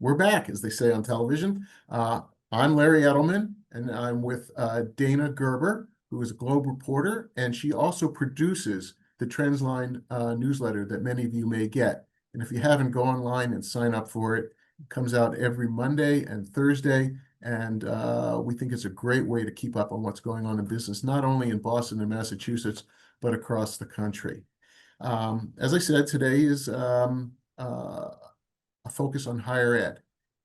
we're back, as they say on television. I'm Larry Edelman, and I'm with Dana Gerber, who is a Globe reporter, and she also produces the Trendlines newsletter that many of you may get. And if you haven't, go online and sign up for it. It comes out every Monday and Thursday, and we think it's a great way to keep up on what's going on in business, not only in Boston and Massachusetts, but across the country. As I said, today is a focus on higher ed.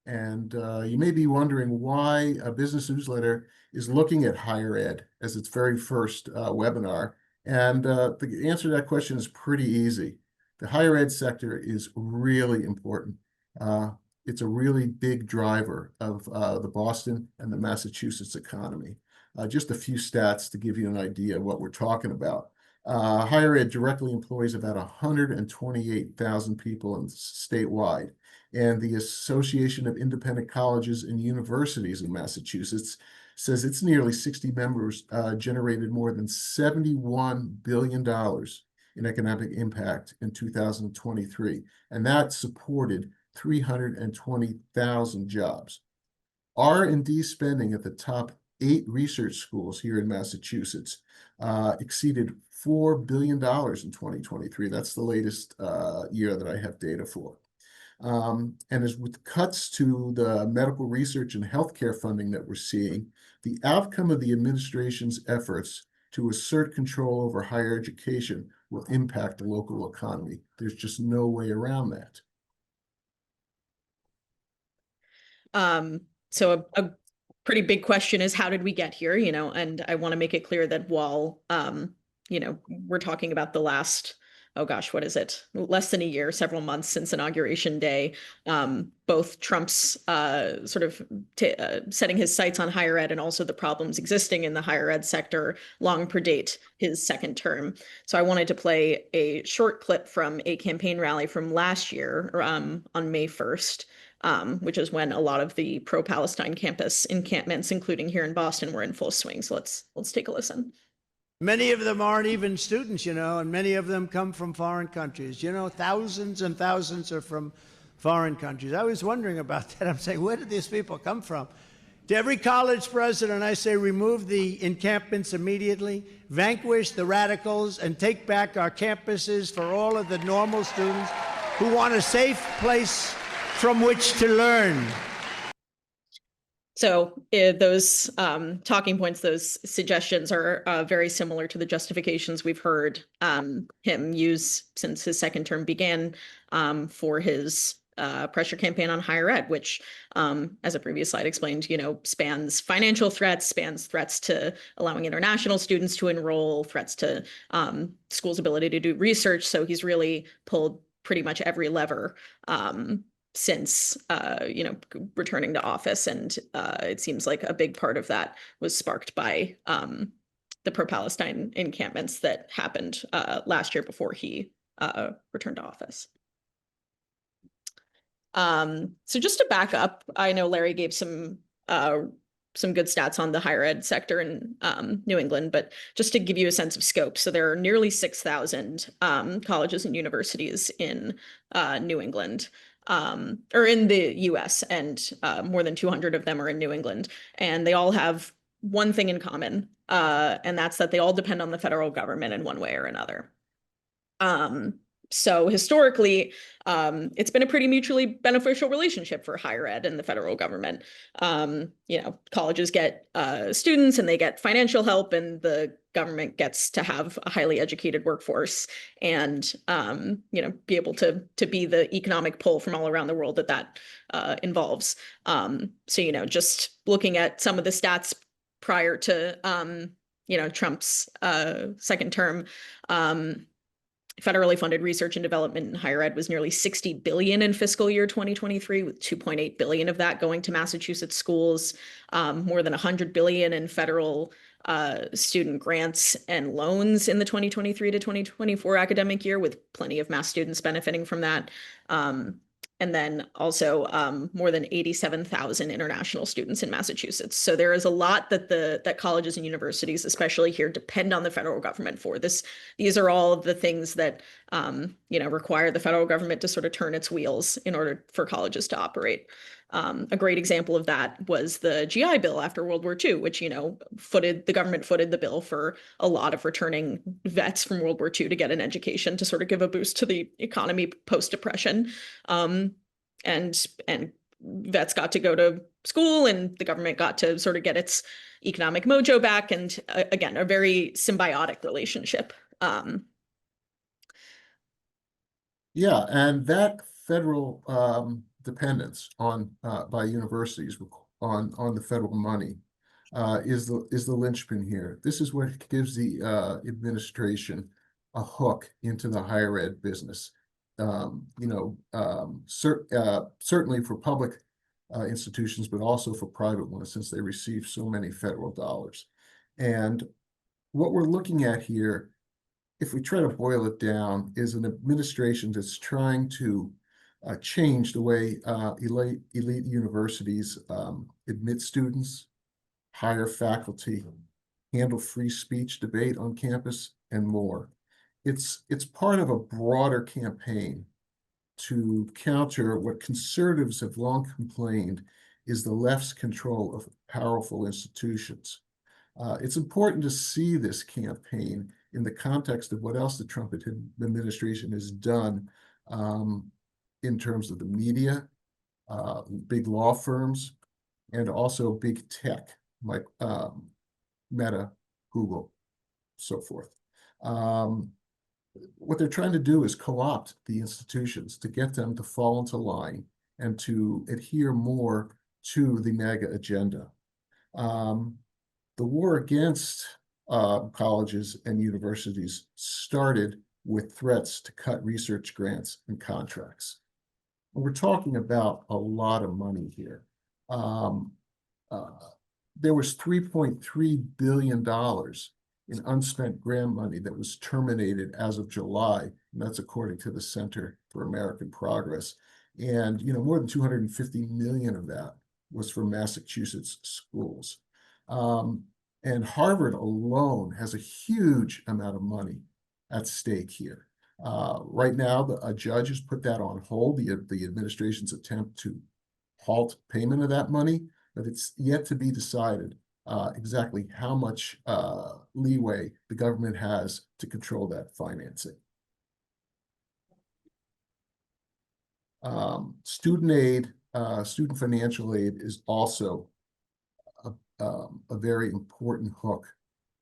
And you may be wondering why a business newsletter is looking at higher ed as its very first webinar. And the answer to that question is pretty easy. The higher ed sector is really important. It's a really big driver of the Boston and the Massachusetts economy. Just a few stats to give you an idea of what we're talking about. Higher ed directly employs about 128,000 people statewide. And the Association of Independent Colleges and Universities in Massachusetts says its nearly 60 members generated more than $71 billion in economic impact in 2023. And that supported 320,000 jobs. R&D spending at the top 8 research schools here in Massachusetts exceeded $4 billion in 2023. That's the latest year that I have data for. And as with cuts to the medical research and healthcare funding that we're seeing, the outcome of the administration's efforts to assert control over higher education will impact the local economy. There's just no way around that. So a pretty big question is, how did we get here? And I want to make it clear that while, we're talking about the last, oh gosh, what is it? Less than a year, several months since Inauguration Day, both Trump's setting his sights on higher ed and also the problems existing in the higher ed sector long predate his second term. So I wanted to play a short clip from a campaign rally from last year on May 1st. Which is when a lot of the pro-Palestine campus encampments, including here in Boston, were in full swing. So let's take a listen. Many of them aren't even students, and many of them come from foreign countries. Thousands and thousands are from foreign countries. I was wondering about that. I'm saying, where did these people come from? To every college president, I say, remove the encampments immediately, vanquish the radicals, and take back our campuses for all of the normal students who want a safe place from which to learn. So those talking points, those suggestions are very similar to the justifications we've heard him use since his second term began for his pressure campaign on higher ed, which, as a previous slide explained, spans financial threats, spans threats to allowing international students to enroll, threats to schools' ability to do research. So he's really pulled pretty much every lever since returning to office, and it seems like a big part of that was sparked by the pro-Palestine encampments that happened last year before he returned to office. So just to back up, I know Larry gave some good stats on the higher ed sector in New England, but just to give you a sense of scope, so there are nearly 6,000 colleges and universities in New England. Or in the US, and more than 200 of them are in New England. And they all have one thing in common, and that's that they all depend on the federal government in one way or another. So historically, it's been a pretty mutually beneficial relationship for higher ed and the federal government. Colleges get students and they get financial help, and the government gets to have a highly educated workforce and, be able to be the economic pull from all around the world that involves. So, just looking at some of the stats prior to, Trump's second term, federally funded research and development in higher ed was nearly $60 billion in fiscal year 2023, with $2.8 billion of that going to Massachusetts schools, more than $100 billion in federal student grants and loans in the 2023 to 2024 academic year, with plenty of Mass students benefiting from that. And then also more than 87,000 international students in Massachusetts. So there is a lot that colleges and universities, especially here, depend on the federal government for. These are all of the things that require the federal government to sort of turn its wheels in order for colleges to operate. A great example of that was the GI Bill after World War II, which, the government footed the bill for a lot of returning vets from World War II to get an education to sort of give a boost to the economy post-depression. And vets got to go to school, and the government got to sort of get its economic mojo back. And again, a very symbiotic relationship. Yeah, and that federal dependence on by universities on the federal money is the linchpin here. This is what gives the administration a hook into the higher ed business. Certainly for public institutions, but also for private ones, since they receive so many federal dollars. And what we're looking at here, if we try to boil it down, is an administration that's trying to change the way elite universities admit students, hire faculty, handle free speech debate on campus, and more. It's part of a broader campaign to counter what conservatives have long complained is the left's control of powerful institutions. It's important to see this campaign in the context of what else the Trump administration has done in terms of the media, big law firms, and also big tech like Meta, Google, so forth. What they're trying to do is co-opt the institutions to get them to fall into line and to adhere more to the MAGA agenda. The war against colleges and universities started with threats to cut research grants and contracts. We're talking about a lot of money here. There was $3.3 billion in unspent grant money that was terminated as of July, and that's according to the Center for American Progress. And more than 250 million of that was for Massachusetts schools. And Harvard alone has a huge amount of money at stake here. Right now, a judge has put that on hold, the administration's attempt to halt payment of that money, but it's yet to be decided exactly how much leeway the government has to control that financing. Student aid, student financial aid is also a very important hook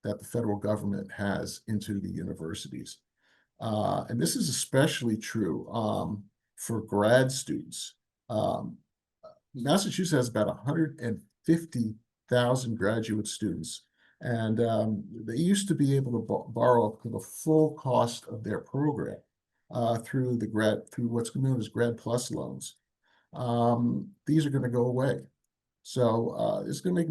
that the federal government has into the universities. And this is especially true for grad students. Massachusetts has about 150,000 graduate students, and they used to be able to borrow up to the full cost of their program through what's known as Grad Plus loans. These are going to go away. So it's going to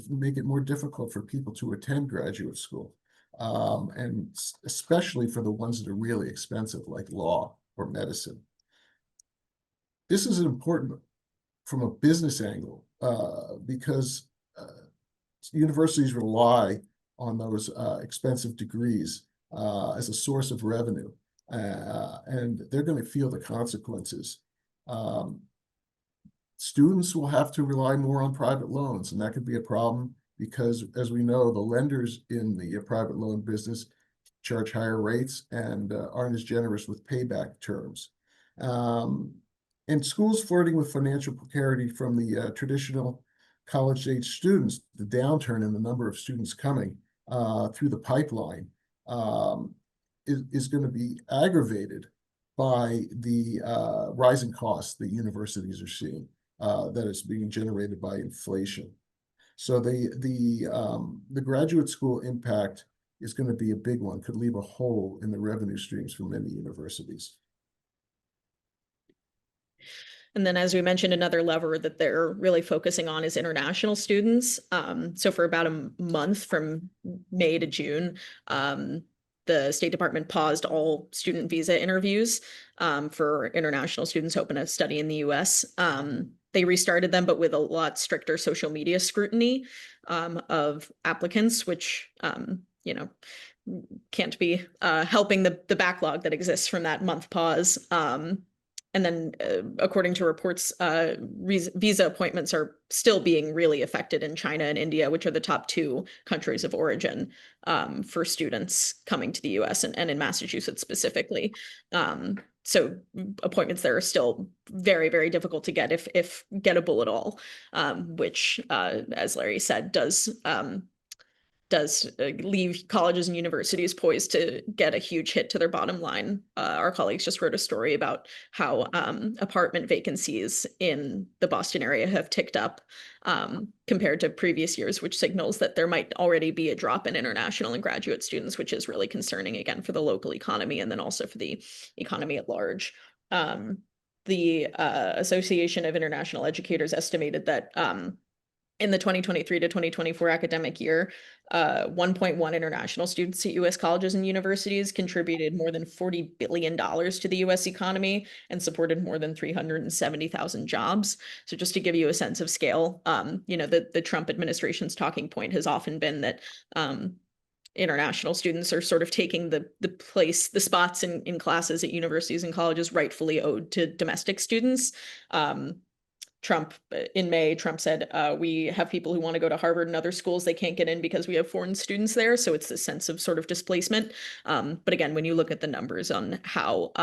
make it more difficult for people to attend graduate school, and especially for the ones that are really expensive, like law or medicine. This is important from a business angle because universities rely on those expensive degrees as a source of revenue, and they're going to feel the consequences. Students will have to rely more on private loans, and that could be a problem because, as we know, the lenders in the private loan business charge higher rates and aren't as generous with payback terms. And schools flirting with financial precarity from the traditional college-age students, the downturn in the number of students coming through the pipeline is going to be aggravated by the rising costs that universities are seeing. That is being generated by inflation. So the graduate school impact is going to be a big one, could leave a hole in the revenue streams for many universities. And then, as we mentioned, another lever that they're really focusing on is international students. So for about a month from May to June, the State Department paused all student visa interviews for international students hoping to study in the US. They restarted them, but with a lot stricter social media scrutiny of applicants, which, can't be helping the backlog that exists from that month pause. And then, according to reports, visa appointments are still being really affected in China and India, which are the top two countries of origin for students coming to the US and in Massachusetts specifically. So appointments there are still very, very difficult to get if gettable at all, which, as Larry said, does leave colleges and universities poised to get a huge hit to their bottom line. Our colleagues just wrote a story about how apartment vacancies in the Boston area have ticked up compared to previous years, which signals that there might already be a drop in international and graduate students, which is really concerning, again, for the local economy and then also for the economy at large. The Association of International Educators estimated that in the 2023 to 2024 academic year, 1.1 international students at U.S. colleges and universities contributed more than $40 billion to the U.S. economy and supported more than 370,000 jobs. So just to give you a sense of scale, the Trump administration's talking point has often been that international students are sort of taking the spots in classes at universities and colleges rightfully owed to domestic students. In May, Trump said, we have people who want to go to Harvard and other schools. They can't get in because we have foreign students there. So it's this sense of sort of displacement. But again, when you look at the numbers on how,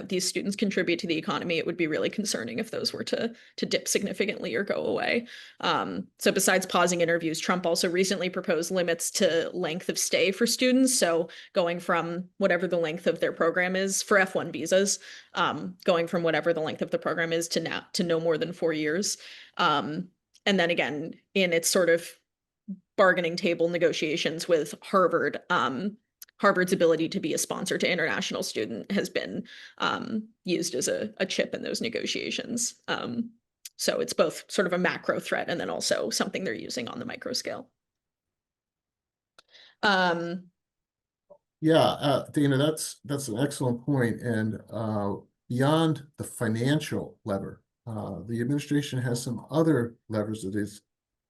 these students contribute to the economy, it would be really concerning if those were to dip significantly or go away. So besides pausing interviews, Trump also recently proposed limits to length of stay for students. So going from whatever the length of their program is for F1 visas, going from whatever the length of the program is to no more than 4 years. And then again, in its sort of bargaining table negotiations with Harvard, Harvard's ability to be a sponsor to international student has been used as a chip in those negotiations. So it's both sort of a macro threat and then also something they're using on the micro scale. Dana, that's an excellent point. And beyond the financial lever, the administration has some other levers that it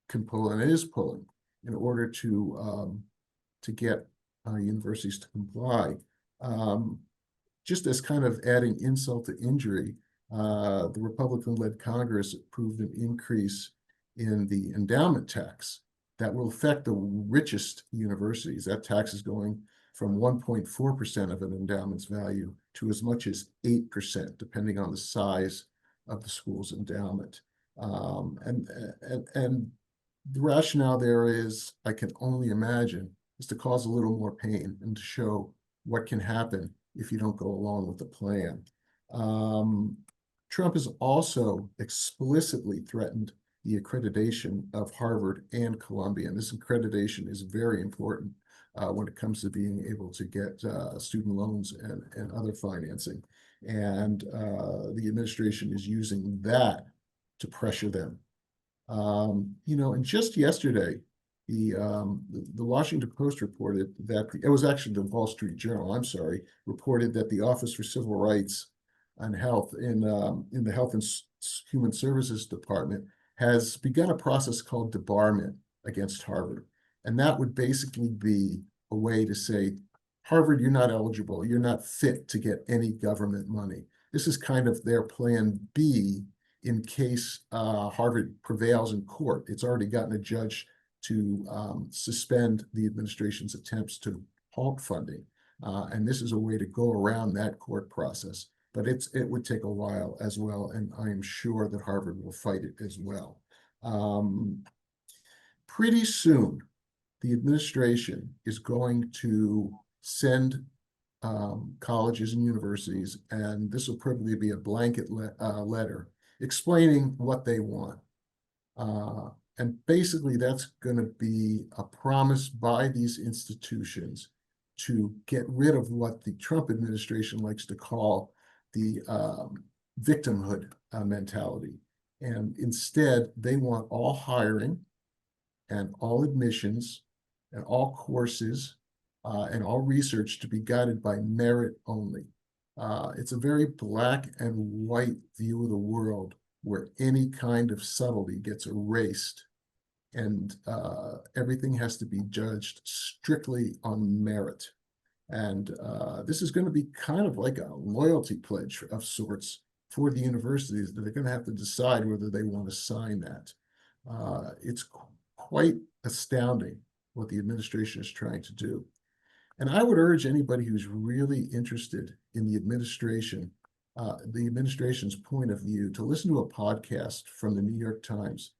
can pull and is pulling in order to get universities to comply. Just as kind of adding insult to injury, the Republican-led Congress approved an increase in the endowment tax that will affect the richest universities. That tax is going from 1.4% of an endowment's value to as much as 8%, depending on the size of the school's endowment. And the rationale there is, I can only imagine, is to cause a little more pain and to show what can happen if you don't go along with the plan. Trump has also explicitly threatened the accreditation of Harvard and Columbia. And this accreditation is very important when it comes to being able to get student loans and other financing. And the administration is using that to pressure them. And just yesterday, the Washington Post reported that it was actually the Wall Street Journal, I'm sorry, reported that the Office for Civil Rights and Health in the Health and Human Services Department has begun a process called debarment against Harvard. And that would basically be a way to say, Harvard, you're not eligible. You're not fit to get any government money. This is kind of their plan B in case Harvard prevails in court. It's already gotten a judge to suspend the administration's attempts to halt funding. And this is a way to go around that court process. But it would take a while as well, and I am sure that Harvard will fight it as well. Pretty soon, the administration is going to send colleges and universities, and this will probably be a blanket letter explaining what they want. And basically, that's going to be a promise by these institutions to get rid of what the Trump administration likes to call the victimhood mentality. And instead, they want all hiring and all admissions and all courses and all research to be guided by merit only. It's a very black and white view of the world where any kind of subtlety gets erased and everything has to be judged strictly on merit. And this is going to be kind of like a loyalty pledge of sorts for the universities that are going to have to decide whether they want to sign that. It's quite astounding what the administration is trying to do. And I would urge anybody who's really interested in the administration's point of view, to listen to a podcast from the New York Times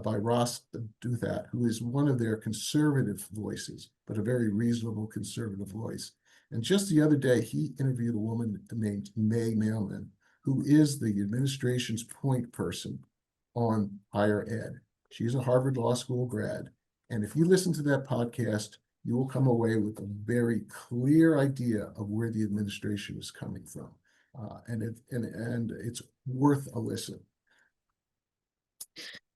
by Ross Douthat, who is one of their conservative voices, but a very reasonable conservative voice. And just the other day, he interviewed a woman named May Mailman, who is the administration's point person on higher ed. She's a Harvard Law School grad. And if you listen to that podcast, you will come away with a very clear idea of where the administration is coming from. And it's worth a listen.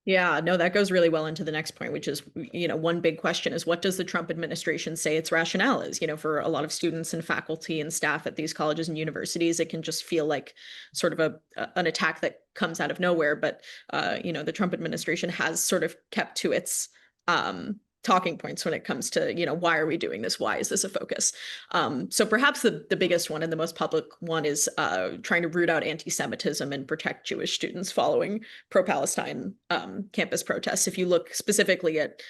Yeah, no, that goes really well into the next point, which is, one big question is, what does the Trump administration say its rationale is? For a lot of students and faculty and staff at these colleges and universities, it can just feel like sort of an attack that comes out of nowhere. But, the Trump administration has sort of kept to its talking points when it comes to, why are we doing this? Why is this a focus? So perhaps the biggest one and the most public one is trying to root out anti-Semitism and protect Jewish students following pro-Palestine campus protests. If you look specifically at,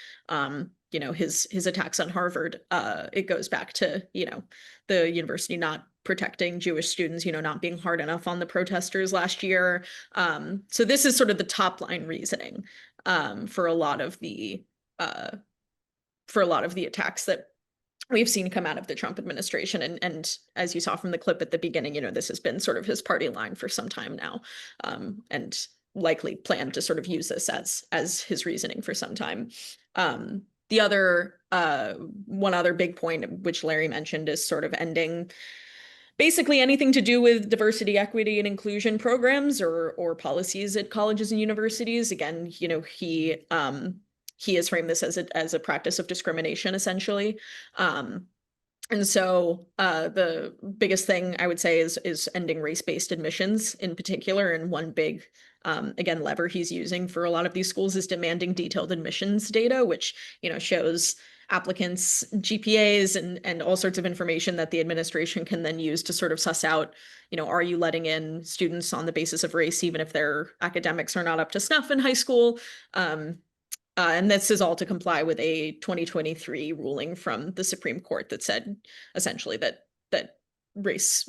his attacks on Harvard, it goes back to, the university not protecting Jewish students, not being hard enough on the protesters last year. So this is sort of the top line reasoning for a lot of the attacks that we've seen come out of the Trump administration. And as you saw from the clip at the beginning, this has been sort of his party line for some time now, and likely plan to sort of use this as his reasoning for some time. The other one other big point, which Larry mentioned, is sort of ending basically anything to do with diversity, equity, and inclusion programs or policies at colleges and universities. Again, he has framed this as a practice of discrimination, essentially. And so the biggest thing I would say is ending race-based admissions in particular. And one big, again, lever he's using for a lot of these schools is demanding detailed admissions data, which, shows applicants' GPAs and all sorts of information that the administration can then use to sort of suss out, are you letting in students on the basis of race, even if their academics are not up to snuff in high school? And this is all to comply with a 2023 ruling from the Supreme Court that said essentially that race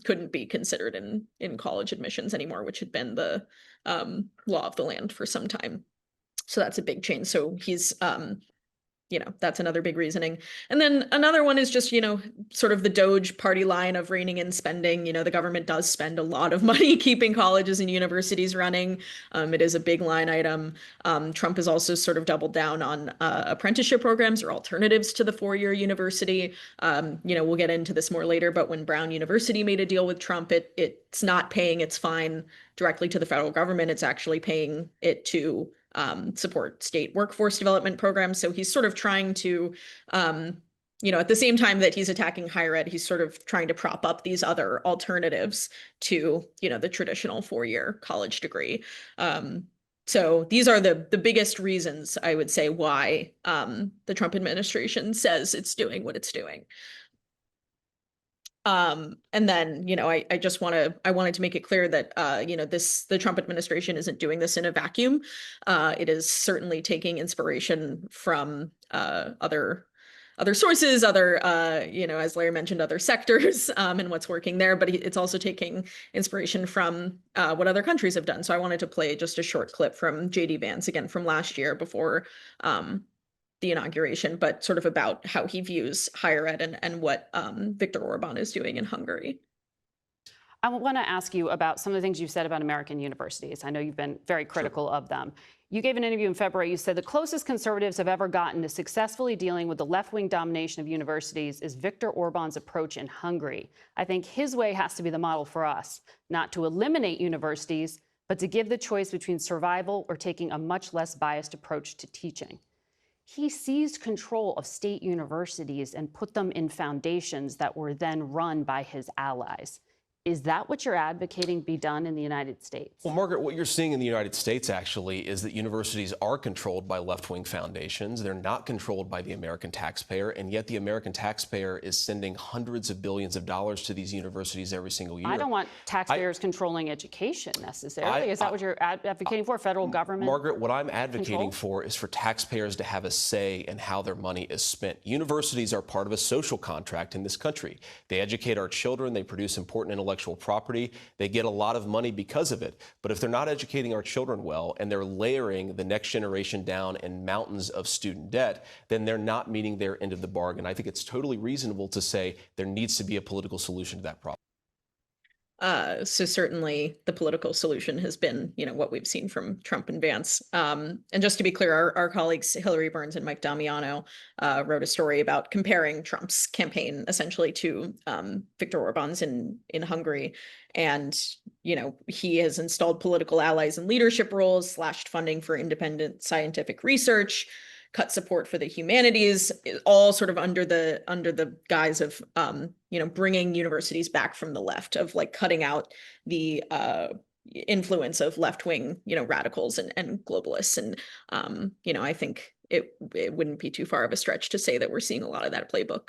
couldn't be considered in college admissions anymore, which had been the law of the land for some time. So that's a big change. So he's that's another big reasoning. And then another one is just, sort of the Doge party line of reining in spending. The government does spend a lot of money keeping colleges and universities running. It is a big line item. Trump has also sort of doubled down on apprenticeship programs or alternatives to the four-year university. We'll get into this more later, but when Brown University made a deal with Trump, it's not paying its fine directly to the federal government. It's actually paying it to support state workforce development programs. So he's sort of trying to, at the same time that he's attacking higher ed, he's sort of trying to prop up these other alternatives to, the traditional four-year college degree. So these are the biggest reasons, I would say, why the Trump administration says it's doing what it's doing. And then, I wanted to make it clear that, the Trump administration isn't doing this in a vacuum. It is certainly taking inspiration from other sources, as Larry mentioned, other sectors and what's working there, but it's also taking inspiration from what other countries have done. So I wanted to play just a short clip from J.D. Vance, again, from last year before the inauguration, but sort of about how he views higher ed and what Viktor Orban is doing in Hungary. I want to ask you about some of the things you've said about American universities. I know you've been very critical of them. You gave an interview in February. You said the closest conservatives have ever gotten to successfully dealing with the left-wing domination of universities is Viktor Orban's approach in Hungary. I think his way has to be the model for us, not to eliminate universities, but to give the choice between survival or taking a much less biased approach to teaching. He seized control of state universities and put them in foundations that were then run by his allies. Is that what you're advocating be done in the United States? Well, Margaret, what you're seeing in the United States actually is that universities are controlled by left-wing foundations. They're not controlled by the American taxpayer, and yet the American taxpayer is sending hundreds of billions of dollars to these universities every single year. I don't want taxpayers controlling education necessarily. Is that what you're advocating for, federal government? Margaret, what I'm advocating for is for taxpayers to have a say in how their money is spent. Universities are part of a social contract in this country. They educate our children. They produce important intellectual property. They get a lot of money because of it. But if they're not educating our children well and they're layering the next generation down in mountains of student debt, then they're not meeting their end of the bargain. I think it's totally reasonable to say there needs to be a political solution to that problem. So certainly the political solution has been, what we've seen from Trump and Vance. And just to be clear, our colleagues Hillary Burns and Mike Damiano wrote a story about comparing Trump's campaign essentially to Viktor Orban's in Hungary. And, he has installed political allies in leadership roles, slashed funding for independent scientific research, cut support for the humanities, all sort of under the guise of bringing universities back from the left, of like cutting out the influence of left-wing radicals and globalists. And I think it wouldn't be too far of a stretch to say that we're seeing a lot of that playbook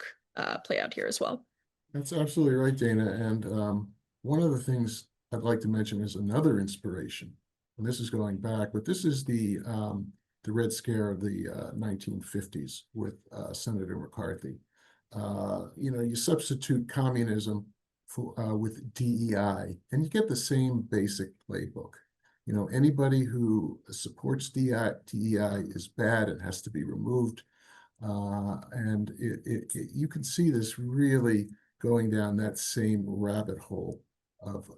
play out here as well. That's absolutely right, Dana. And one of the things I'd like to mention is another inspiration, and this is going back, but this is the Red Scare of the 1950s with Senator McCarthy. You substitute communism with DEI, and you get the same basic playbook. Anybody who supports DEI is bad and has to be removed. And you can see this really going down that same rabbit hole of,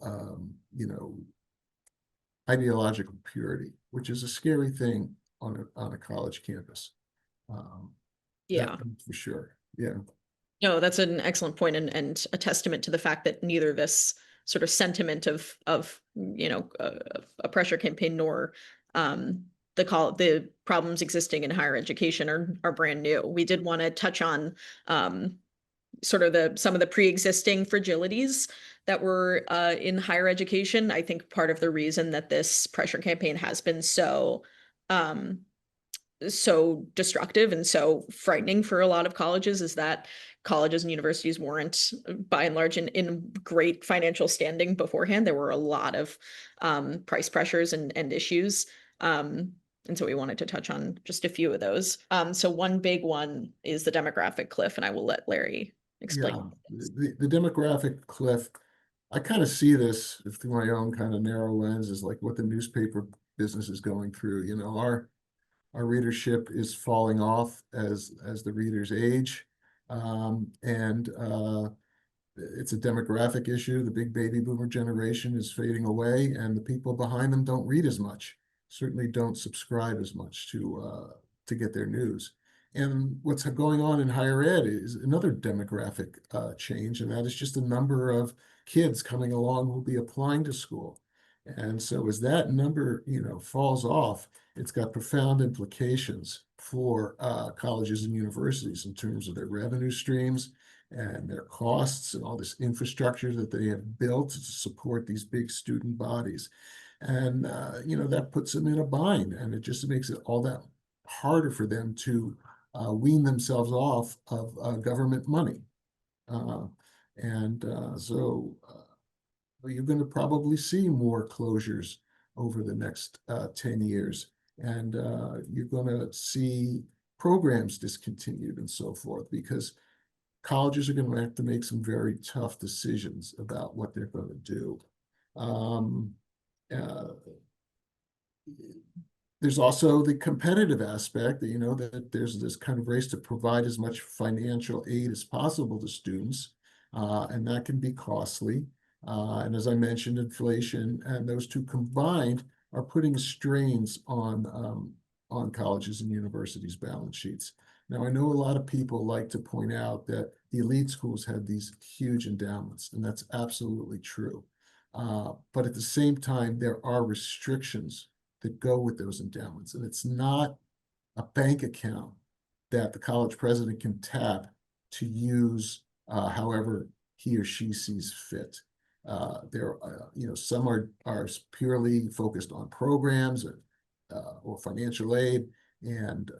ideological purity, which is a scary thing on a college campus. Yeah, for sure. Yeah. No, that's an excellent point, and a testament to the fact that neither this sort of sentiment of a pressure campaign nor the problems existing in higher education are brand new. We did want to touch on sort of some of the pre-existing fragilities that were in higher education. I think part of the reason that this pressure campaign has been so destructive and so frightening for a lot of colleges is that colleges and universities weren't, by and large, in great financial standing beforehand. There were a lot of price pressures and issues. And so we wanted to touch on just a few of those. So one big one is the demographic cliff, and I will let Larry explain. Yeah, the demographic cliff, I kind of see this through my own kind of narrow lens, is like what the newspaper business is going through. Our readership is falling off as the readers age, and it's a demographic issue. The big baby boomer generation is fading away, and the people behind them don't read as much, certainly don't subscribe as much to get their news. And what's going on in higher ed is another demographic change, and that is just the number of kids coming along who will be applying to school. And so as that number, falls off, it's got profound implications for colleges and universities in terms of their revenue streams and their costs and all this infrastructure that they have built to support these big student bodies. And, that puts them in a bind, and it just makes it all that harder for them to wean themselves off of government money. So you're going to probably see more closures over the next 10 years. And you're going to see programs discontinued and so forth, because colleges are going to have to make some very tough decisions about what they're going to do. There's also the competitive aspect that, that there's this kind of race to provide as much financial aid as possible to students, and that can be costly. And as I mentioned, inflation and those two combined are putting strains on colleges and universities' balance sheets. Now, I know a lot of people like to point out that the elite schools have these huge endowments, and that's absolutely true. But at the same time, there are restrictions that go with those endowments, and it's not a bank account that the college president can tap to use however he or she sees fit. Some are purely focused on programs or financial aid, and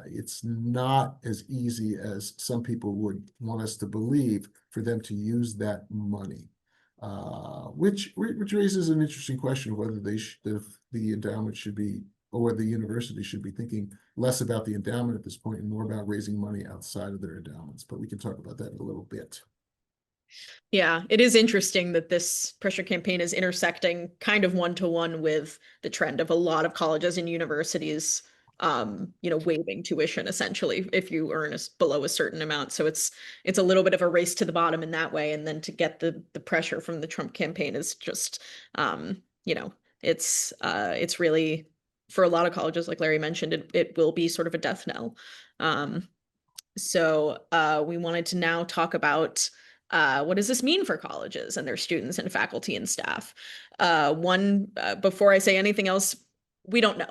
it's not as easy as some people would want us to believe for them to use that money. Which raises an interesting question of whether if the endowment should be, or whether the university should be thinking less about the endowment at this point and more about raising money outside of their endowments. But we can talk about that in a little bit. Yeah, it is interesting that this pressure campaign is intersecting kind of one-to-one with the trend of a lot of colleges and universities, waiving tuition essentially if you earn below a certain amount. So it's a little bit of a race to the bottom in that way. And then to get the pressure from the Trump campaign is just, it's really, for a lot of colleges, like Larry mentioned, it will be sort of a death knell. So we wanted to now talk about what does this mean for colleges and their students and faculty and staff? Before I say anything else, we don't know.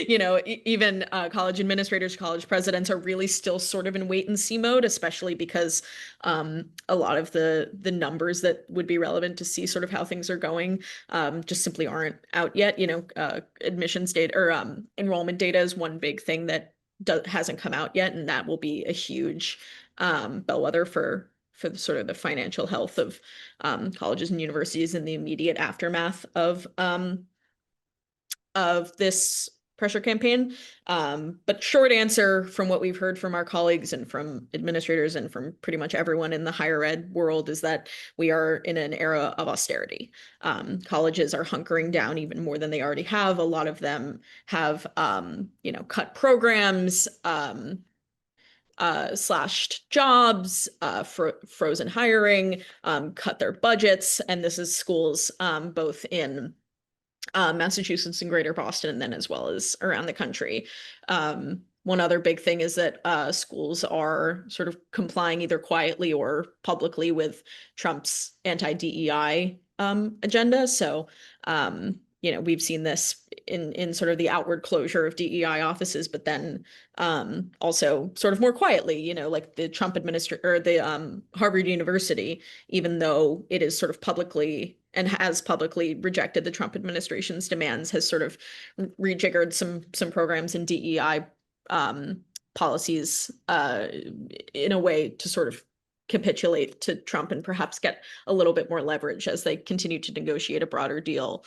Even college administrators, college presidents are really still sort of in wait and see mode, especially because a lot of the numbers that would be relevant to see sort of how things are going just simply aren't out yet. Admissions data or enrollment data is one big thing that hasn't come out yet, and that will be a huge bellwether for the sort of the financial health of colleges and universities in the immediate aftermath of this pressure campaign. But short answer from what we've heard from our colleagues and from administrators and from pretty much everyone in the higher ed world is that we are in an era of austerity. Colleges are hunkering down even more than they already have. A lot of them have, cut programs, slashed jobs, frozen hiring, cut their budgets. And this is schools both in Massachusetts and Greater Boston, and then as well as around the country. One other big thing is that schools are sort of complying either quietly or publicly with Trump's anti-DEI agenda. So, we've seen this in sort of the outward closure of DEI offices, but then also sort of more quietly, like the Trump the Harvard University, even though it is sort of publicly and has publicly rejected the Trump administration's demands, has sort of rejiggered some programs and DEI policies in a way to sort of capitulate to Trump and perhaps get a little bit more leverage as they continue to negotiate a broader deal.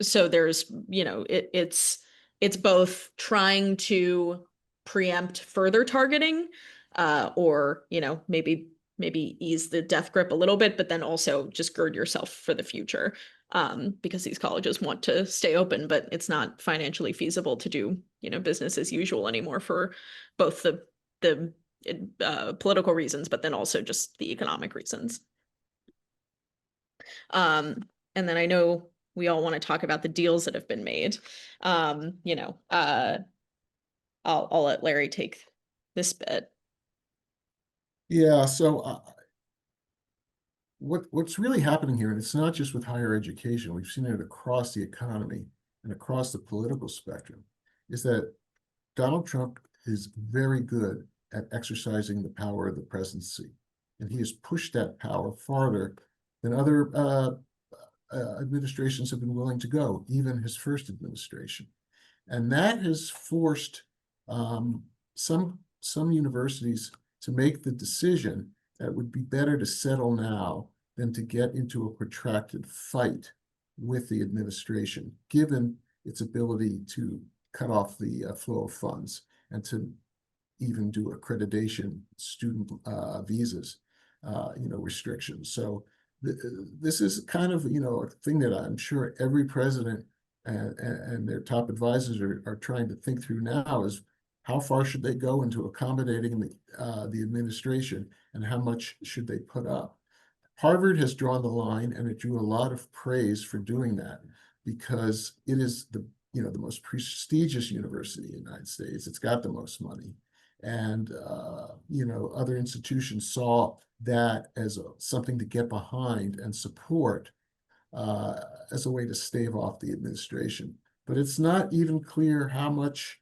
So there's, it's both trying to preempt further targeting, or, maybe ease the death grip a little bit, but then also just gird yourself for the future, because these colleges want to stay open, but it's not financially feasible to do, business as usual anymore for both the political reasons, but then also just the economic reasons. And then I know we all want to talk about the deals that have been made. I'll let Larry take this bit. Yeah, so what's really happening here, and it's not just with higher education, we've seen it across the economy and across the political spectrum, is that Donald Trump is very good at exercising the power of the presidency. And he has pushed that power farther than other administrations have been willing to go, even his first administration. And that has forced some universities to make the decision that it would be better to settle now than to get into a protracted fight with the administration, given its ability to cut off the flow of funds and to even do accreditation, student visas, restrictions. So this is kind of, a thing that I'm sure every president and their top advisors are trying to think through now is how far should they go into accommodating the administration and how much should they put up? Harvard has drawn the line, and it drew a lot of praise for doing that because it is the most prestigious university in the United States. It's got the most money. And, other institutions saw that as something to get behind and support as a way to stave off the administration. But it's not even clear how much,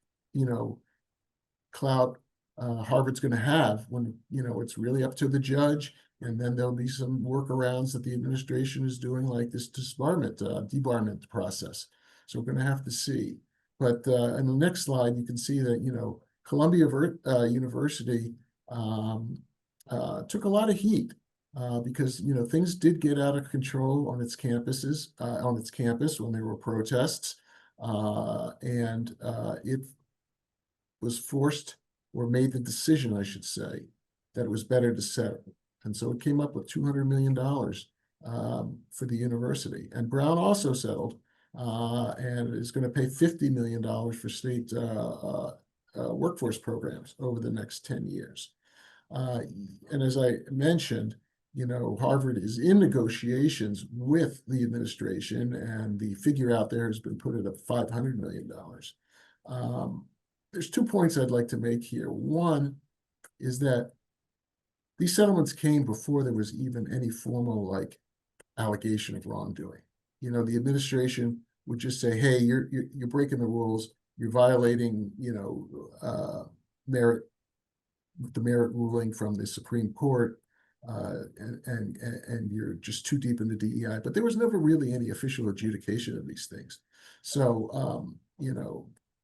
clout Harvard's going to have when, it's really up to the judge And then there'll be some workarounds that the administration is doing, like this debarment process. So we're going to have to see. But in the next slide, you can see that, Columbia University took a lot of heat because, things did get out of control on its campuses, on its campus when there were protests. And it was forced, or made the decision, I should say, that it was better to settle. And so it came up with $200 million for the university. And Brown also settled and is going to pay $50 million for state workforce programs over the next 10 years. And as I mentioned, Harvard is in negotiations with the administration, and the figure out there has been put at $500 million. There's 2 points I'd like to make here. One is that these settlements came before there was even any formal allegation of wrongdoing. The administration would just say, "Hey, you're breaking the rules. You're violating, the merit ruling from the Supreme Court, and you're just too deep into DEI." But there was never really any official adjudication of these things. So,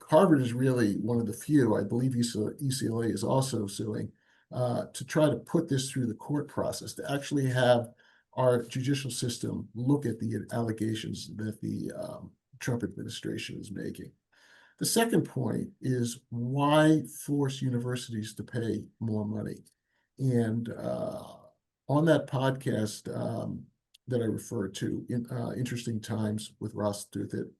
Harvard is really one of the few. I believe UCLA is also suing to try to put this through the court process, to actually have our judicial system look at the allegations that the Trump administration is making. The second point is, why force universities to pay more money? And on that podcast that I referred to, Interesting Times with Ross Douthat,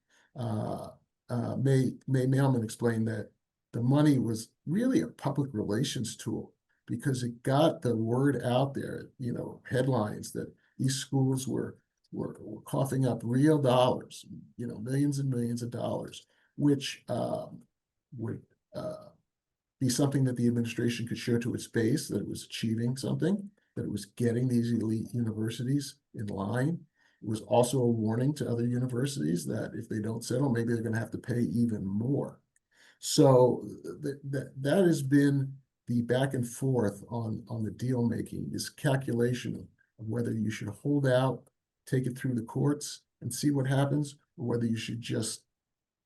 May Mailman explained that the money was really a public relations tool, because it got the word out there, headlines that these schools were coughing up real dollars, millions and millions of dollars, which would be something that the administration could show to its base, that it was achieving something, that it was getting these elite universities in line. It was also a warning to other universities that if they don't settle, maybe they're going to have to pay even more. So that has been the back and forth on the deal making, this calculation of whether you should hold out, take it through the courts and see what happens, or whether you should just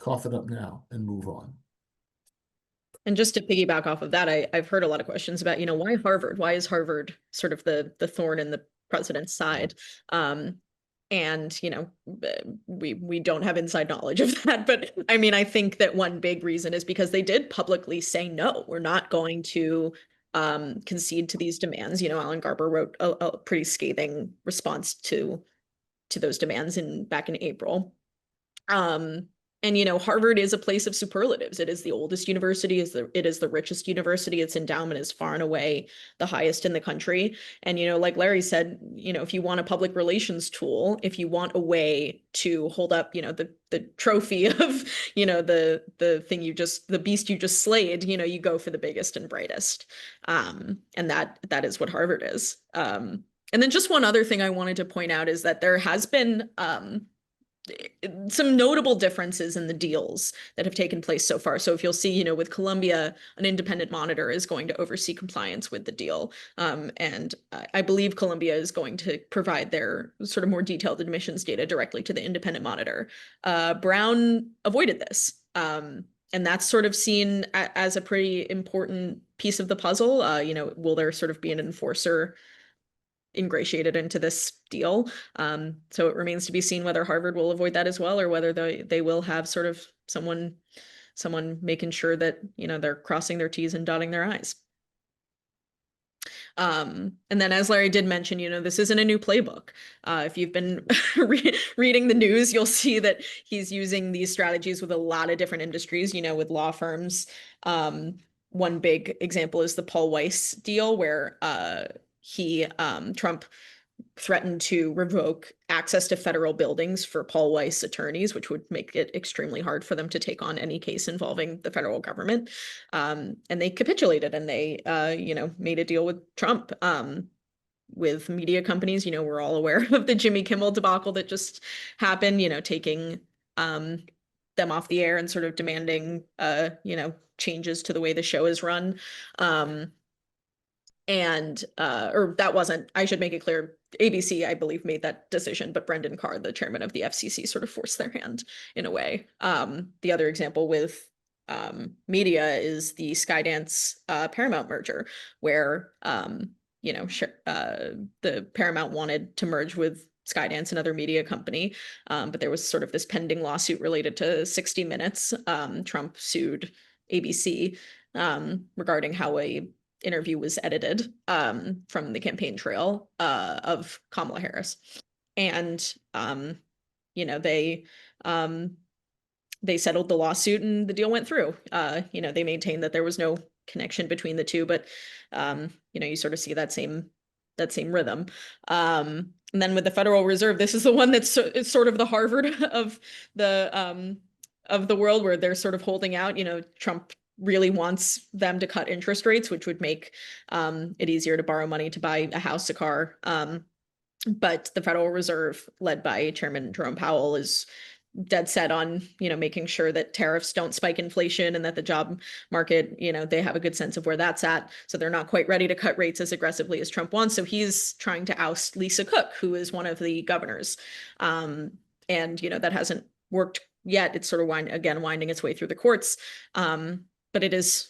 cough it up now and move on. And just to piggyback off of that, I've heard a lot of questions about, why Harvard? Why is Harvard sort of the thorn in the president's side? And, we don't have inside knowledge of that. But I mean, I think that one big reason is because they did publicly say, no, we're not going to concede to these demands. Alan Garber wrote a pretty scathing response to those demands back in April. And, Harvard is a place of superlatives. It is the oldest university, it is the richest university. Its endowment is far and away the highest in the country. And, like Larry said, if you want a public relations tool, if you want a way to hold up, the trophy of, the thing the beast you just slayed, you go for the biggest and brightest. And that is what Harvard is. And then just one other thing I wanted to point out is that there has been some notable differences in the deals that have taken place so far. So if you'll see, with Columbia, an independent monitor is going to oversee compliance with the deal. And I believe Columbia is going to provide their sort of more detailed admissions data directly to the independent monitor. Brown avoided this. And that's sort of seen as a pretty important piece of the puzzle. Will there sort of be an enforcer ingratiated into this deal? So it remains to be seen whether Harvard will avoid that as well, or whether they will have sort of someone making sure that, they're crossing their T's and dotting their I's. And then, as Larry did mention, this isn't a new playbook. If you've been reading the news, you'll see that he's using these strategies with a lot of different industries, with law firms. One big example is the Paul Weiss deal, where Trump threatened to revoke access to federal buildings for Paul Weiss attorneys, which would make it extremely hard for them to take on any case involving the federal government. And they capitulated, and they, made a deal with Trump. With media companies, we're all aware of the Jimmy Kimmel debacle that just happened, taking them off the air and sort of demanding, changes to the way the show is run. And or that wasn't, I should make it clear, ABC, I believe, made that decision, but Brendan Carr, the chairman of the FCC, sort of forced their hand in a way. The other example with media is the Skydance Paramount merger, where the Paramount wanted to merge with Skydance, another media company, but there was sort of this pending lawsuit related to 60 Minutes. Trump sued ABC regarding how a interview was edited from the campaign trail of Kamala Harris. And they settled the lawsuit and the deal went through. They maintained that there was no connection between the two, but you sort of see that same rhythm. And then with the Federal Reserve, this is the one that's it's sort of the Harvard of the world, where they're sort of holding out. Trump really wants them to cut interest rates, which would make it easier to borrow money to buy a house, a car. But the Federal Reserve, led by Chairman Jerome Powell, is dead set on, making sure that tariffs don't spike inflation and that the job market, they have a good sense of where that's at. So they're not quite ready to cut rates as aggressively as Trump wants. So he's trying to oust Lisa Cook, who is one of the governors. And, that hasn't worked yet. It's sort of winding its way through the courts. But it is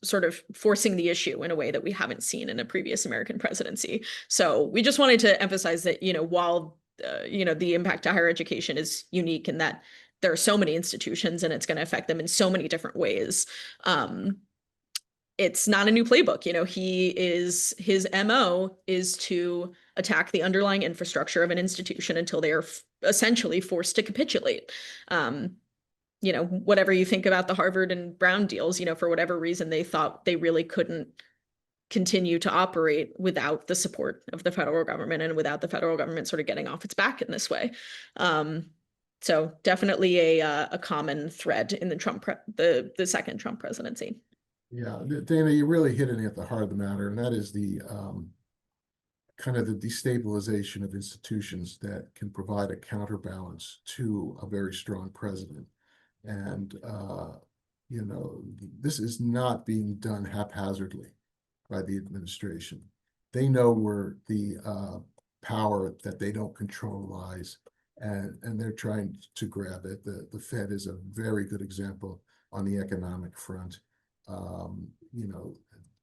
sort of forcing the issue in a way that we haven't seen in a previous American presidency. So we just wanted to emphasize that, while the impact to higher education is unique in that there are so many institutions and it's going to affect them in so many different ways. It's not a new playbook. His MO is to attack the underlying infrastructure of an institution until they are essentially forced to capitulate. Whatever you think about the Harvard and Brown deals, for whatever reason, they thought they really couldn't continue to operate without the support of the federal government and without the federal government sort of getting off its back in this way. So definitely a common thread in the second Trump presidency. Yeah, Dana, you're really hitting at the heart of the matter, and that is the kind of the destabilization of institutions that can provide a counterbalance to a very strong president. And this is not being done haphazardly by the administration. They know where the power that they don't control lies, and they're trying to grab it. The Fed is a very good example on the economic front.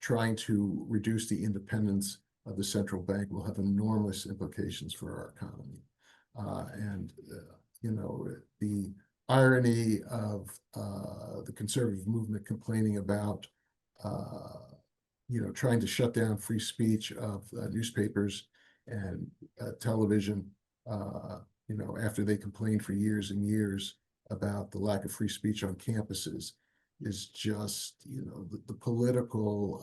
Trying to reduce the independence of the central bank will have enormous implications for our economy. The irony of the conservative movement complaining about trying to shut down free speech of newspapers and television, after they complained for years and years about the lack of free speech on campuses, is just, the political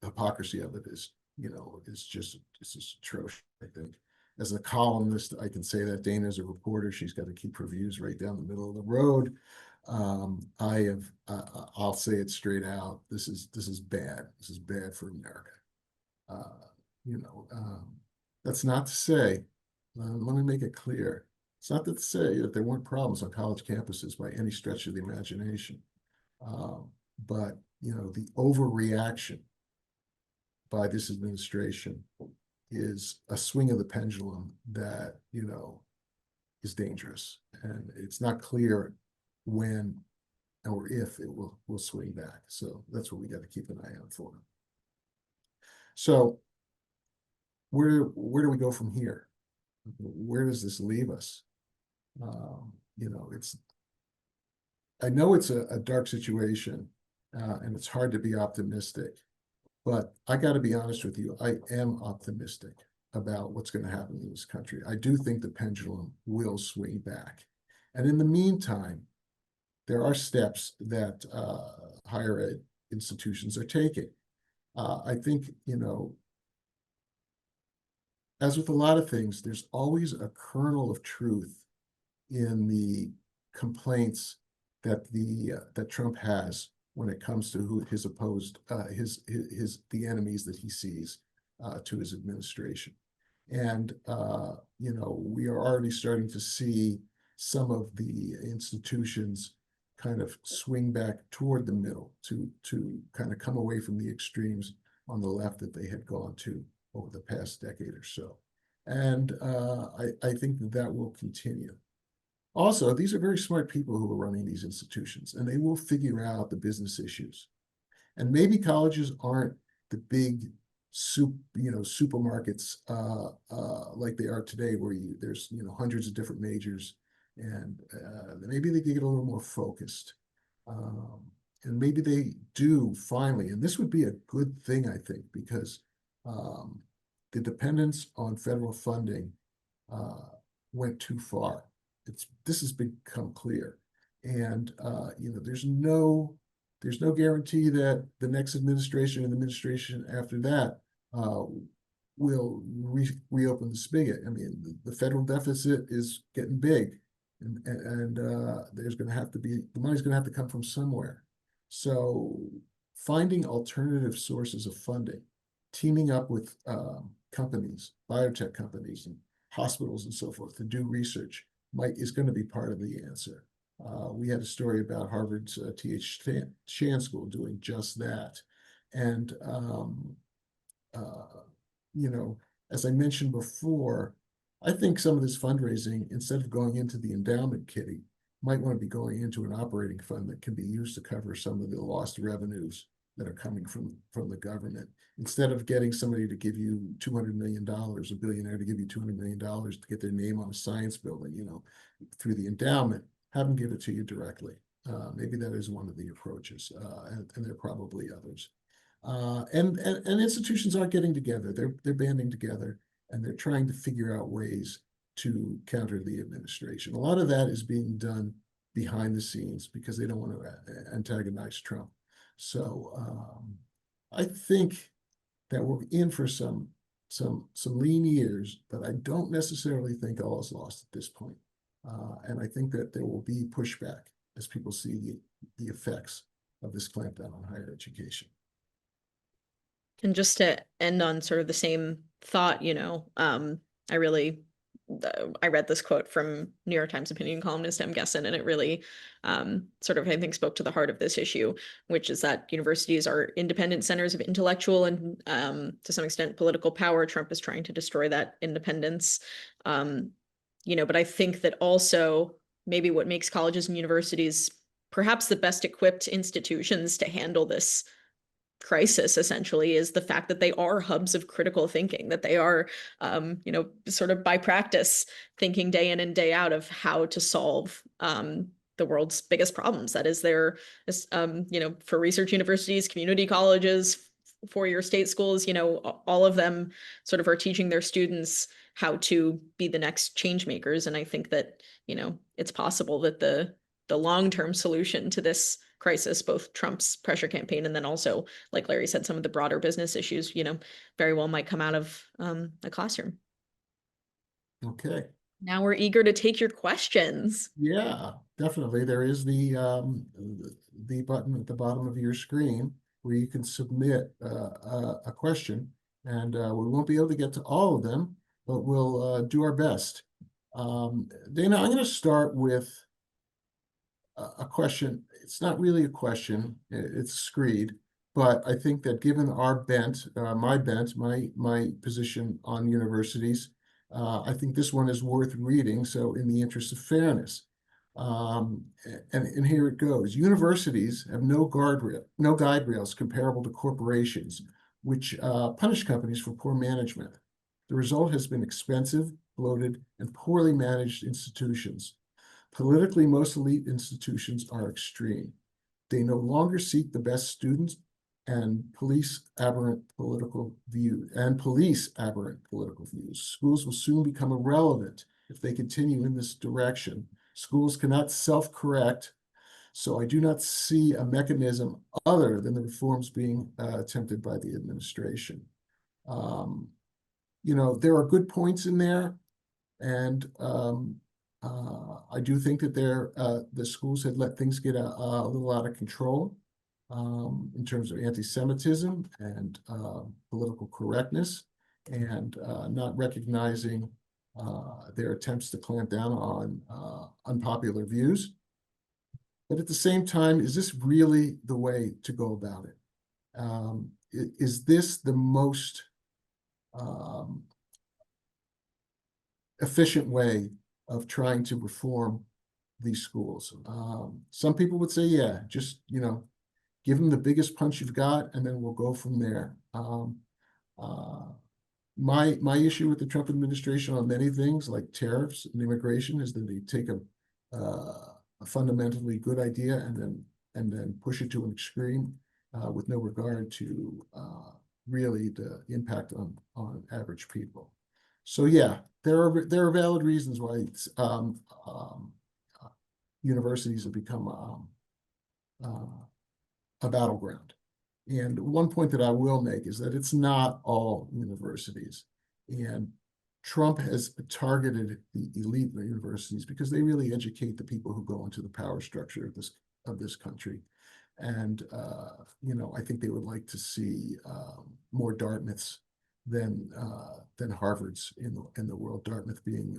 hypocrisy of it is just atrocious, I think. As a columnist, I can say that. Dana is a reporter. She's got to keep her views right down the middle of the road. I'll say it straight out. This is bad. This is bad for America. That's not to say, let me make it clear. It's not to say that there weren't problems on college campuses by any stretch of the imagination. But, the overreaction by this administration is a swing of the pendulum that, is dangerous. And it's not clear when or if it will swing back. So that's what we got to keep an eye out for. So where do we go from here? Where does this leave us? I know it's a dark situation, and it's hard to be optimistic, but I got to be honest with you. I am optimistic about what's going to happen in this country. I do think the pendulum will swing back. And in the meantime, there are steps that higher ed institutions are taking. I think, as with a lot of things, there's always a kernel of truth in the complaints that Trump has when it comes to his opposed, the enemies that he sees to his administration. And, we are already starting to see some of the institutions kind of swing back toward the middle to kind of come away from the extremes on the left that they had gone to over the past decade or so. And I think that that will continue. Also, these are very smart people who are running these institutions, and they will figure out the business issues. And maybe colleges aren't the big supermarkets like they are today, where there's hundreds of different majors, and maybe they get a little more focused. And maybe they do finally, and this would be a good thing, I think, because the dependence on federal funding went too far. This has become clear, and there's no guarantee that the next administration and the administration after that will reopen the spigot. I mean, the federal deficit is getting big, and there's going to have to be, the money's going to have to come from somewhere. So finding alternative sources of funding, teaming up with companies, biotech companies and hospitals and so forth to do research is going to be part of the answer. We had a story about Harvard's T.H. Chan School doing just that. And, as I mentioned before, I think some of this fundraising, instead of going into the endowment kitty, might want to be going into an operating fund that can be used to cover some of the lost revenues that are coming from the government. Instead of getting somebody to give you $200 million, a billionaire to give you $200 million to get their name on a science building, through the endowment, have them give it to you directly. Maybe that is one of the approaches, and there are probably others. And institutions are getting together. They're banding together, and they're trying to figure out ways to counter the administration. A lot of that is being done behind the scenes because they don't want to antagonize Trump. So I think that we're in for some lean years, but I don't necessarily think all is lost at this point. And I think that there will be pushback as people see the effects of this clampdown on higher education. And just to end on sort of the same thought, I read this quote from New York Times opinion columnist M. Gesson, and it really sort of, I think, spoke to the heart of this issue, which is that universities are independent centers of intellectual and to some extent political power. Trump is trying to destroy that independence. But I think that also maybe what makes colleges and universities perhaps the best equipped institutions to handle this crisis essentially is the fact that they are hubs of critical thinking, that they are, sort of by practice thinking day in and day out of how to solve the world's biggest problems. That is for research universities, community colleges, four-year state schools, all of them sort of are teaching their students how to be the next change makers. And I think that, it's possible that the long-term solution to this crisis, both Trump's pressure campaign and then also, like Larry said, some of the broader business issues, very well might come out of a classroom. Okay. Now we're eager to take your questions. Yeah, definitely. There is the button at the bottom of your screen where you can submit a question, and we won't be able to get to all of them, but we'll do our best. Dana, I'm going to start with a question. It's not really a question, it's a screed, but I think that given our bent, my position on universities, I think this one is worth reading. So in the interest of fairness, and here it goes. Universities have no guide rails comparable to corporations, which punish companies for poor management. The result has been expensive, bloated, and poorly managed institutions. Politically, most elite institutions are extreme. They no longer seek the best students and police aberrant political views. Schools will soon become irrelevant if they continue in this direction. Schools cannot self-correct, so I do not see a mechanism other than the reforms being attempted by the administration. There are good points in there, and I do think that the schools had let things get a little out of control in terms of anti-Semitism and political correctness, and not recognizing their attempts to clamp down on unpopular views. But at the same time, is this really the way to go about it? is this the most efficient way of trying to reform these schools? Some people would say, yeah, just, give them the biggest punch you've got, and then we'll go from there. My issue with the Trump administration on many things like tariffs and immigration is that they take a fundamentally good idea and then push it to an extreme with no regard to really the impact on average people. So yeah, there are valid reasons why universities have become a battleground. And one point that I will make is that it's not all universities. And Trump has targeted the elite universities because they really educate the people who go into the power structure of this country. And I think they would like to see more Dartmouths than Harvards in the world. Dartmouth being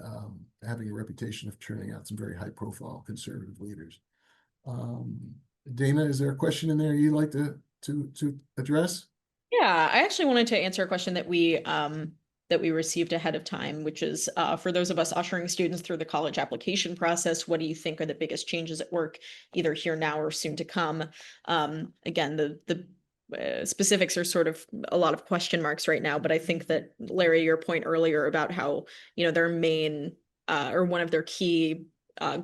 having a reputation of turning out some very high-profile conservative leaders. Dana, is there a question in there you'd like to address? Yeah, I actually wanted to answer a question that we received ahead of time, which is for those of us ushering students through the college application process, what do you think are the biggest changes at work, either here now or soon to come? Again, the specifics are sort of a lot of question marks right now, but I think that, Larry, your point earlier about how, their main or one of their key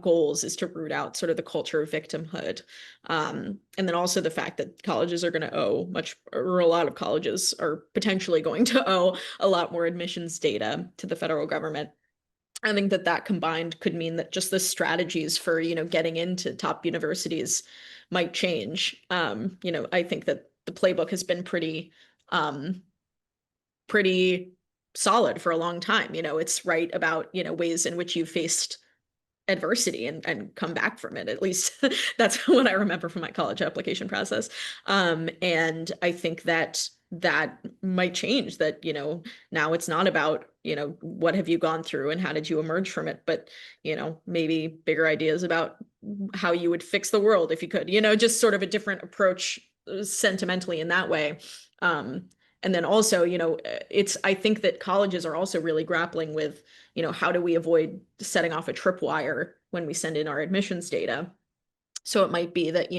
goals is to root out sort of the culture of victimhood. And then also the fact that colleges are going to owe or a lot of colleges are potentially going to owe a lot more admissions data to the federal government. I think that combined could mean that just the strategies for, getting into top universities might change. I think that the playbook has been pretty solid for a long time. It's right about, ways in which you've faced adversity and come back from it. At least that's what I remember from my college application process. And I think that might change, that, now it's not about, what have you gone through and how did you emerge from it, but, maybe bigger ideas about how you would fix the world if you could, just sort of a different approach sentimentally in that way. And then also, I think that colleges are also really grappling with, how do we avoid setting off a tripwire when we send in our admissions data? So it might be that,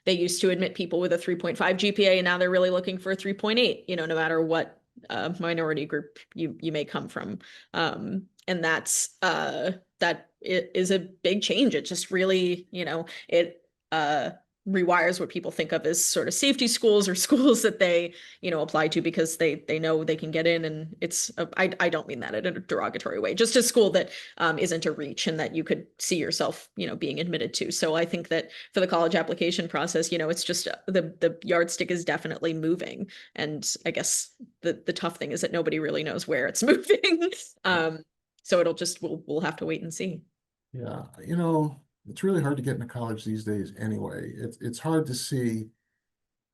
they used to admit people with a 3.5 GPA, and now they're really looking for a 3.8, no matter what minority group you may come from. And that it is a big change. It just really, it rewires what people think of as sort of safety schools, or schools that they, apply to because they know they can get in. And I don't mean that in a derogatory way, just a school that isn't a reach and that you could see yourself, being admitted to. So I think that for the college application process, it's just the yardstick is definitely moving. And I guess the tough thing is that nobody really knows where it's moving. So we'll have to wait and see. Yeah, it's really hard to get into college these days anyway. It's hard to see,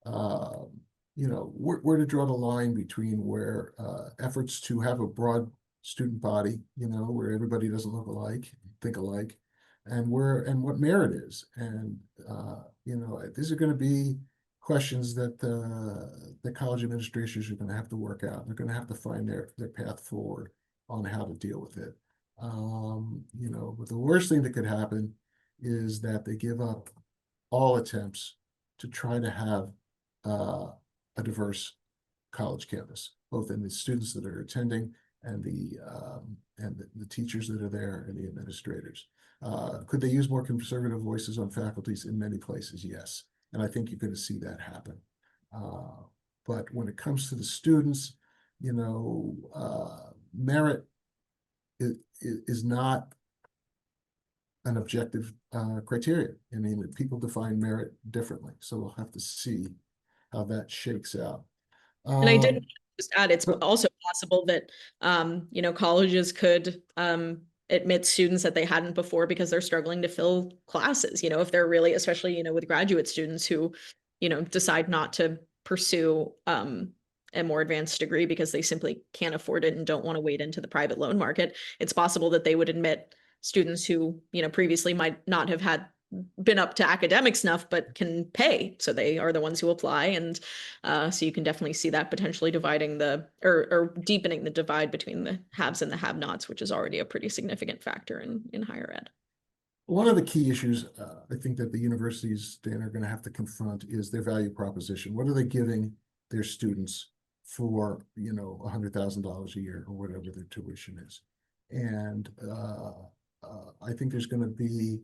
where to draw the line between where efforts to have a broad student body, where everybody doesn't look alike, think alike, and what merit is. And, these are going to be questions that the college administrators are going to have to work out. They're going to have to find their path forward on how to deal with it. But the worst thing that could happen is that they give up all attempts to try to have a diverse college campus, both in the students that are attending and the teachers that are there and the administrators. Could they use more conservative voices on faculties? In many places, yes. And I think you're going to see that happen. But when it comes to the students, merit is not an objective criteria. I mean, people define merit differently, so we'll have to see how that shakes out. And I did just add, it's also possible that, colleges could admit students that they hadn't before because they're struggling to fill classes, if they're really, especially, with graduate students who, decide not to pursue a more advanced degree because they simply can't afford it and don't want to wade into the private loan market. It's possible that they would admit students who, previously might not have had been up to academic snuff, but can pay. So they are the ones who apply. And so you can definitely see that potentially dividing or deepening the divide between the haves and the have-nots, which is already a pretty significant factor in higher ed. One of the key issues I think that the universities, Dan, are going to have to confront is their value proposition. What are they giving their students for, $100,000 a year or whatever their tuition is? And I think there's going to be,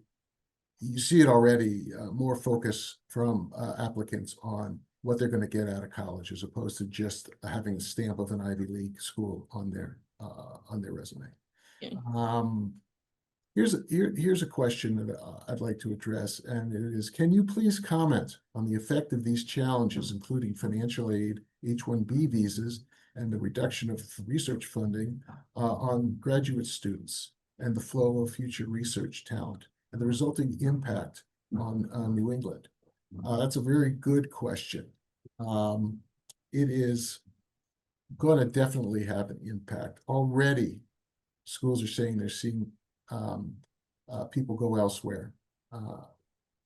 you see it already, more focus from applicants on what they're going to get out of college, as opposed to just having the stamp of an Ivy League school on their resume. Yeah. Here's a question that I'd like to address, and it is, can you please comment on the effect of these challenges, including financial aid, H-1B visas, and the reduction of research funding on graduate students and the flow of future research talent and the resulting impact on New England? That's a very good question. It is going to definitely have an impact. Already, schools are saying they're seeing people go elsewhere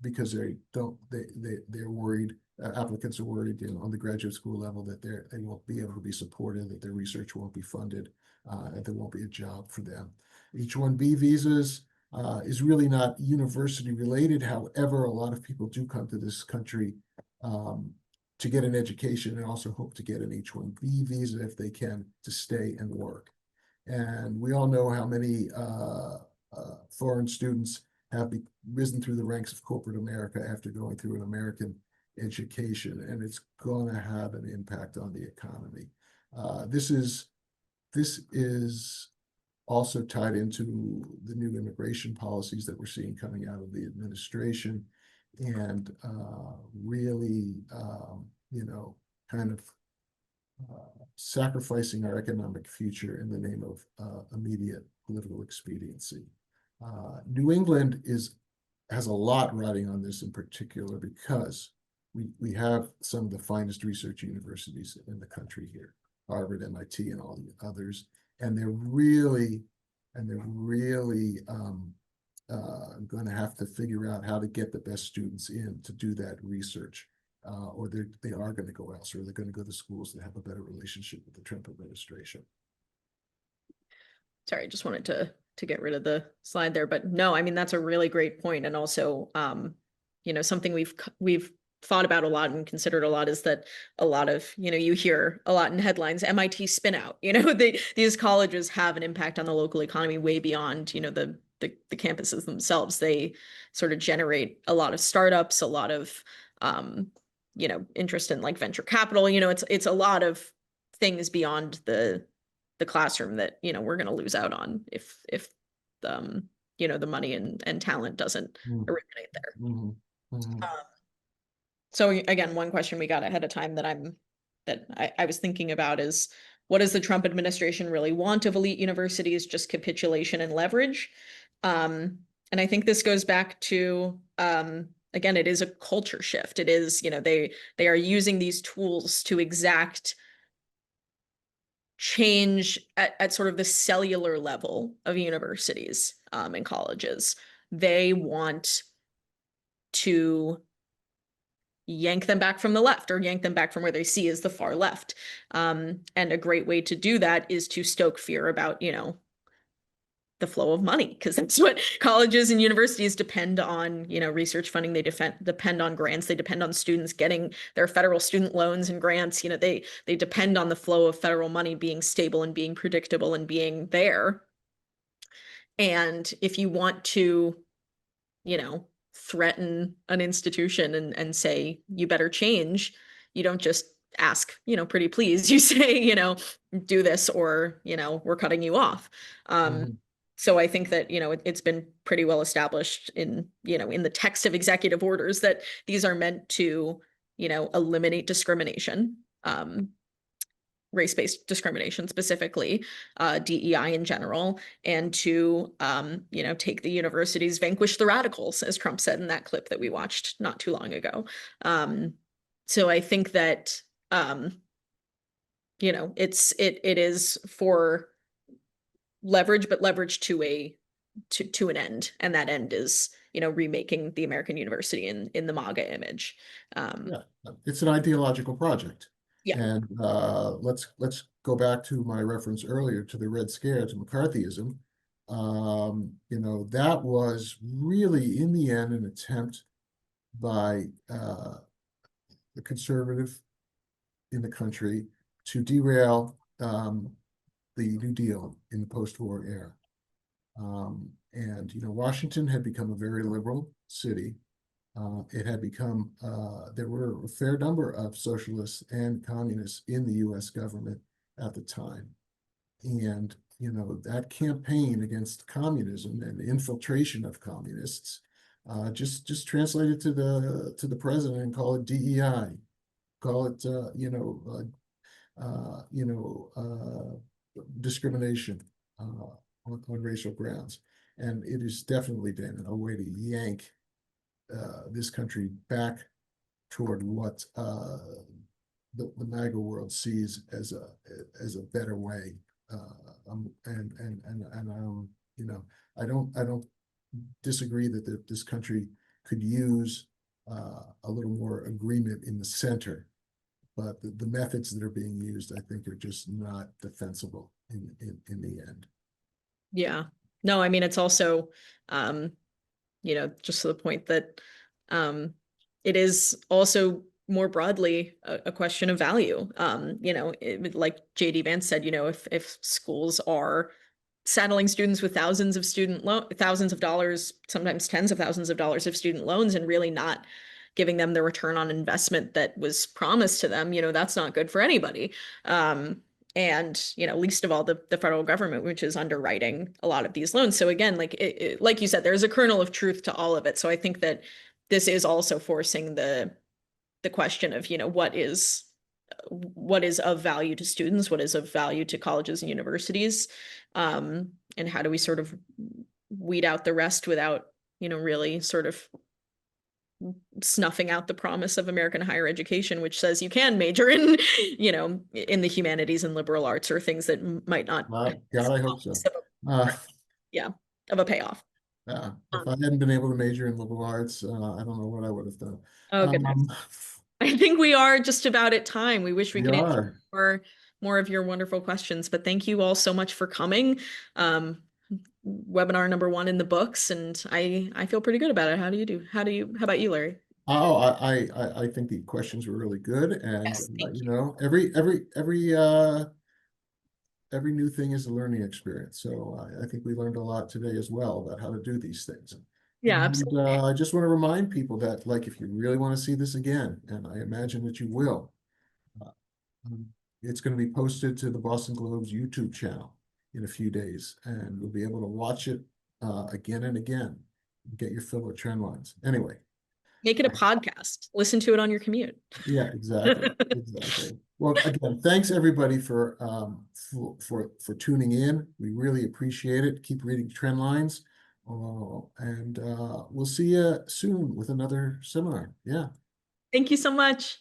because they're worried. Applicants are worried, on the graduate school level, that they won't be able to be supported, that their research won't be funded, that there won't be a job for them. H-1B visas is really not university related. However, a lot of people do come to this country to get an education and also hope to get an H-1B visa if they can, to stay and work. And we all know how many foreign students have risen through the ranks of corporate America after going through an American education, and it's going to have an impact on the economy. This is also tied into the new immigration policies that we're seeing coming out of the administration, and really, kind of sacrificing our economic future in the name of immediate political expediency. New England has a lot riding on this, in particular because we have some of the finest research universities in the country here, Harvard, MIT, and all the others, and they're really going to have to figure out how to get the best students in to do that research. Or they are going to go elsewhere. They're going to go to schools that have a better relationship with the Trump administration. Sorry, I just wanted to get rid of the slide there, but no, I mean, that's a really great point. And also, something we've thought about a lot and considered a lot is that a lot of, you hear a lot in headlines, MIT spin out, these colleges have an impact on the local economy way beyond, the campuses themselves. They sort of generate a lot of startups, a lot of, interest in like venture capital. It's a lot of things beyond the classroom that, we're going to lose out on if the money and talent doesn't originate there. Mm-hmm. Mm-hmm. So again, one question we got ahead of time that I was thinking about is, what does the Trump administration really want of elite universities? Just capitulation and leverage. And I think this goes back to, again, it is a culture shift. It is, they are using these tools to exact change at sort of the cellular level of universities and colleges. They want to yank them back from the left, or yank them back from where they see as the far left. And a great way to do that is to stoke fear about, the flow of money, because that's what colleges and universities depend on, research funding. They depend on grants. They depend on students getting their federal student loans and grants. They depend on the flow of federal money being stable and being predictable and being there. And if you want to, threaten an institution and say, you better change, you don't just ask, pretty please. You say, do this, or, we're cutting you off. So I think that, it's been pretty well established in the text of executive orders that these are meant to, eliminate discrimination, race-based discrimination specifically, DEI in general, and to, take the universities, vanquish the radicals, as Trump said in that clip that we watched not too long ago. So I think that, it is for leverage, but leverage to an end, and that end is remaking the American university in the MAGA image. Yeah, it's an ideological project. Yeah. And let's go back to my reference earlier to the Red Scare, to McCarthyism. That was really, in the end, an attempt by the conservative in the country to derail the New Deal in the post-war era. Washington had become a very liberal city. It had become, there were a fair number of socialists and communists in the US government at the time. And, that campaign against communism and infiltration of communists just translated to the president and call it DEI, call it, discrimination on racial grounds. And it is definitely, Dana, a way to yank this country back toward what the MAGA world sees as a better way. I don't disagree that this country could use a little more agreement in the center, but the methods that are being used, I think, are just not defensible in the end. Yeah. No, I mean, it's also, just to the point that it is also more broadly a question of value. Like JD Vance said, if schools are saddling students with thousands of dollars, sometimes tens of thousands of dollars of student loans, and really not giving them the return on investment that was promised to them, that's not good for anybody. And least of all the federal government, which is underwriting a lot of these loans. So again, like you said, there's a kernel of truth to all of it. So I think that this is also forcing the question of what is of value to students, what is of value to colleges and universities, and how do we sort of weed out the rest without really sort of snuffing out the promise of American higher education, which says you can major in, in the humanities and liberal arts, or things that might not. God, I hope so. Yeah, of a payoff. If I hadn't been able to major in liberal arts, I don't know what I would have done. Oh, goodness. I think we are just about at time. We wish we could answer more of your wonderful questions, but thank you all so much for coming. Webinar number 1 in the books, and I feel pretty good about it. How about you, Larry? Oh, I think the questions were really good, and Yes, every new thing is a learning experience. So I think we learned a lot today as well about how to do these things. Yeah, And, absolutely. I just want to remind people that, if you really want to see this again, and I imagine that you will, it's going to be posted to the Boston Globe's YouTube channel in a few days, and you'll be able to watch it again and again. Get your fill of Trendlines. Anyway. Make it a podcast. Listen to it on your commute. Yeah, exactly. Exactly. Well, again, thanks everybody for tuning in. We really appreciate it. Keep reading Trendlines. And we'll see you soon with another seminar. Yeah. Thank you so much.